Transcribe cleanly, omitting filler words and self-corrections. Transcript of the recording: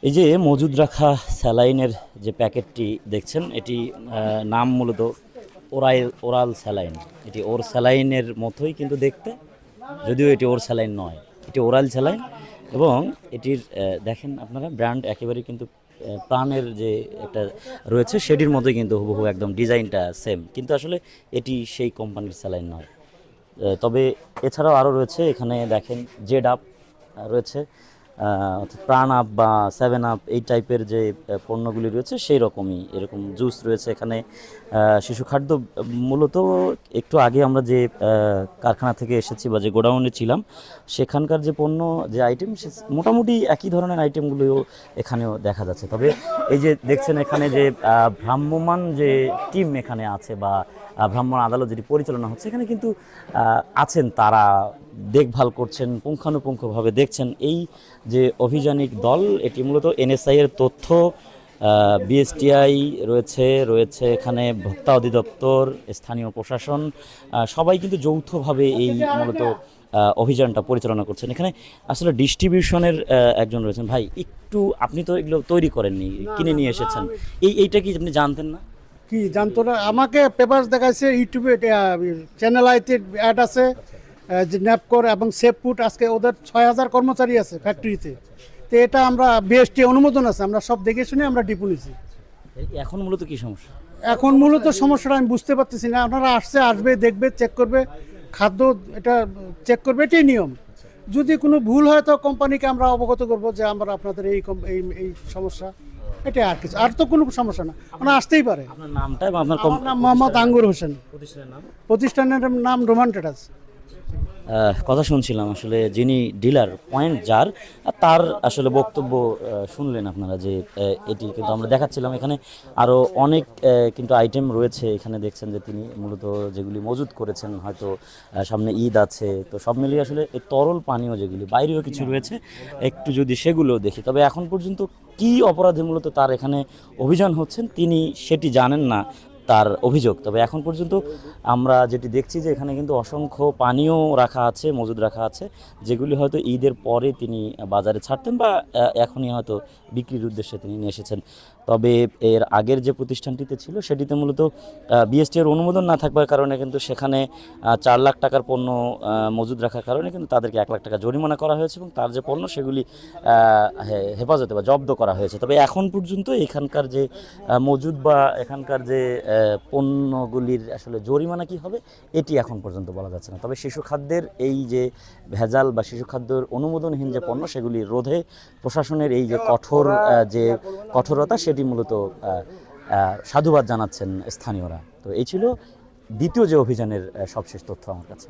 এই যে মজুদ রাখা স্যালাইনের যে প্যাকেটটি দেখছেন, এটি নাম মূলত ওরাল স্যালাইন। এটি ওর স্যালাইনের মতোই কিন্তু দেখতে, যদিও এটি ওর স্যালাইন নয়, এটি ওরাল স্যালাইন। এবং এটির দেখেন আপনারা ব্র্যান্ড একেবারেই কিন্তু প্রাণের যে একটা রয়েছে সেটির মতোই কিন্তু হুবহু একদম ডিজাইনটা সেম, কিন্তু আসলে এটি সেই কোম্পানির স্যালাইন নয়। তবে এছাড়াও আরও রয়েছে, এখানে দেখেন জেড আপ রয়েছে, অর্থাৎ প্রাণ আপ বা 7 আপ এই টাইপের যে পণ্যগুলি রয়েছে সেই রকমই এরকম জুস রয়েছে এখানে। শিশু খাদ্য মূলত একটু আগে আমরা যে কারখানা থেকে এসেছি বা যে গোডাউনে ছিলাম সেখানকার যে পণ্য যে আইটেম মোটামুটি একই ধরনের আইটেমগুলিও এখানেও দেখা যাচ্ছে। তবে এই যে দেখছেন এখানে যে ভ্রাম্যমাণ যে টিম এখানে আছে বা ভ্রাম্যমাণ আদালত যেটি পরিচালনা হচ্ছে, এখানে কিন্তু আছেন, তারা দেখভাল করছেন, পুঙ্খানুপুঙ্খভাবে দেখছেন এই যে অভিযানিক দল। এটি মূলত এনএসআই এর তথ্য, বিএসটিআই রয়েছে এখানে, ভোক্তা অধিদপ্তর, স্থানীয় প্রশাসন, সবাই কিন্তু যৌথভাবে এই মূলত অভিযানটা পরিচালনা করছেন। এখানে আসলে ডিস্ট্রিবিউশনের একজন রয়েছেন। ভাই একটু, আপনি তো এগুলো তৈরি করেননি, কিনে নিয়ে এসেছেন, এইটা কি আপনি জানতেন না? কি জানতো না, আমাকে পেপার দেখাইছে ইউটিউবে, চ্যানেল আইতে অ্যাড আছে যে ন্যাপকোর এবং সেফ ফুড, আজকে ওদের 6000 কর্মচারী আছে ফ্যাক্টরিতে। তো এটা আমরা বিএসটি অনুমোদন আছে, আমরা সব দেখে শুনে আমরা ডিপো নিছি। এখন মূলত কি সমস্যা? এখন মূলত সমস্যাটা আমি বুঝতে পারতেছি না। আপনারা আসবে, দেখবে, চেক করবে, খাদ্য এটা চেক করবে, এটাই নিয়ম। যদি কোনো ভুল হয় তো কোম্পানিকে আমরা অবগত করবো যে আমরা আপনাদের এই সমস্যা, এটা আর কিছু, আর তো কোনো সমস্যা না, ওনা আসতেই পারে। আপনার নামটা এবং আপনার আমার নাম মোহাম্মদ আঙ্গুর হোসেন, প্রতিষ্ঠানের নাম? প্রতিষ্ঠানের নাম রোমান ট্রেডার্স। কথা শুনছিলাম আসলে যিনি ডিলার পয়েন্ট যার, তার আসলে বক্তব্য শুনলেন আপনারা যে এটি কিন্তু আমরা দেখাচ্ছিলাম এখানে আরও অনেক কিন্তু আইটেম রয়েছে। এখানে দেখছেন যে তিনি মূলত যেগুলি মজুত করেছেন, হয়তো সামনে ঈদ আছে, তো সব মিলিয়ে আসলে এই তরল পানীয় যেগুলি বাইরেও কিছু রয়েছে, একটু যদি সেগুলো দেখি। তবে এখন পর্যন্ত কি অপরাধে মূলত তার এখানে অভিযান হচ্ছেন তিনি সেটি জানেন না, তার অভিযোগ। তবে এখন পর্যন্ত আমরা যেটি দেখছি যে এখানে কিন্তু অসংখ্য পানীয় রাখা আছে, মজুদ রাখা আছে, যেগুলি হয়তো ঈদের পরে তিনি বাজারে ছাড়তেন বা এখনই হয়তো বিক্রির উদ্দেশ্যে তিনি নিয়ে এসেছেন। তবে এর আগের যে প্রতিষ্ঠানটিতে ছিল সেটিতে মূলত বিএসটিআর অনুমোদন না থাকবার কারণে কিন্তু সেখানে 4 লাখ টাকার পণ্য মজুদ রাখার কারণে কিন্তু তাদেরকে 1 লাখ টাকা জরিমানা করা হয়েছে এবং তার যে পণ্য সেগুলি হেফাজতে বা জব্দ করা হয়েছে। তবে এখন পর্যন্ত এখানকার যে মজুদ বা এখানকার যে পণ্যগুলির আসলে জরিমানা কি হবে এটি এখন পর্যন্ত বলা যাচ্ছে না। তবে শিশু খাদ্যের এই যে ভেজাল বা শিশু খাদ্যের অনুমোদনহীন যে পণ্য সেগুলি রোধে প্রশাসনের এই যে কঠোরতা সেটি মূলত সাধুবাদ জানাচ্ছেন স্থানীয়রা। তো এই ছিল দ্বিতীয় যে অভিযানের সবশেষ তথ্য আমার কাছে।